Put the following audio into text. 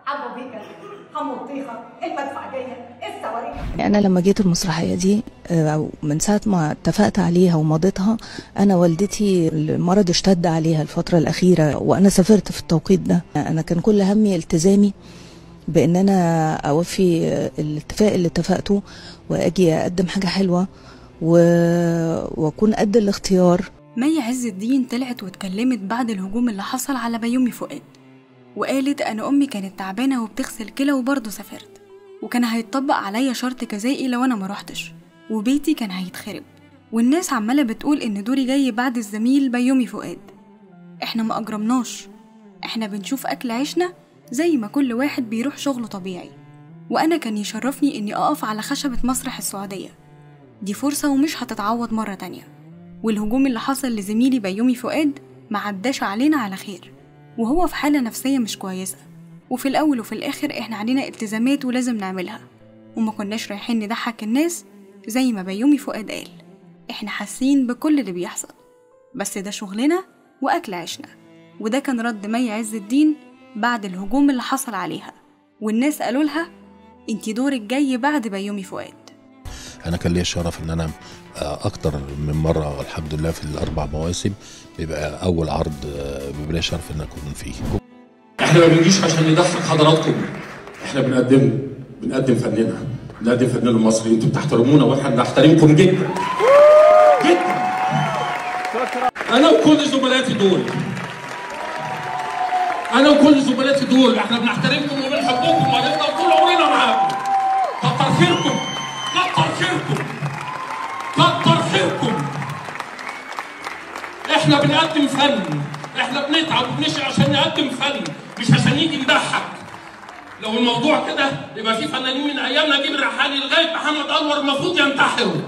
عبوا بيكا حموا الطيخه المدفعجيه الصواريخ. انا لما جيت المسرحيه دي من ساعه ما اتفقت عليها ومضيتها، انا والدتي المرض اشتد عليها الفتره الاخيره، وانا سافرت في التوقيت ده. انا كان كل همي التزامي بان انا اوفي الاتفاق اللي اتفقته واجي اقدم حاجه حلوه واكون قد الاختيار. مي عز الدين طلعت واتكلمت بعد الهجوم اللي حصل على بيومي فؤاد، وقالت أنا أمي كانت تعبانة وبتغسل كلى وبرضه سافرت، وكان هيتطبق عليا شرط جزائي لو أنا ما روحتش، وبيتي كان هيتخرب، والناس عمالة بتقول إن دوري جاي بعد الزميل بيومي فؤاد. إحنا ما أجرمناش، إحنا بنشوف أكل عيشنا زي ما كل واحد بيروح شغله طبيعي. وأنا كان يشرفني إني أقف على خشبة مسرح السعودية، دي فرصة ومش هتتعوض مرة تانية. والهجوم اللي حصل لزميلي بيومي فؤاد ما عداش علينا على خير، وهو في حالة نفسية مش كويسة، وفي الأول وفي الآخر إحنا علينا التزامات ولازم نعملها، وما كناش رايحين نضحك الناس زي ما بيومي فؤاد قال. إحنا حاسين بكل اللي بيحصل، بس ده شغلنا وأكل عيشنا. وده كان رد مي عز الدين بعد الهجوم اللي حصل عليها، والناس قالوا لها انتي دورك جاي بعد بيومي فؤاد. أنا كان لي الشرف إن أنا أكتر من مرة الحمد لله في الأربع مواسم بيبقى أول عرض بيبقى لي شرف إن أكون فيه. إحنا ما بنجيش عشان نضحك حضراتكم، إحنا بنقدم فننا، بنقدم فننا المصري. أنتوا بتحترمونا وإحنا بنحترمكم جدا جدا. أنا وكل زملاتي دول إحنا بنحترمكم وبنحبكم وهنفضل طول عمرنا معاكم. كتر خيركم كتر خيركم كتر خيركم. احنا بنقدم فن، احنا بنتعب وبنشقى عشان نقدم فن، مش عشان نيجي نضحك. لو الموضوع كده يبقى في فنانين من ايامنا نجيب الرحالي لغايه محمد انور المفروض ينتحروا.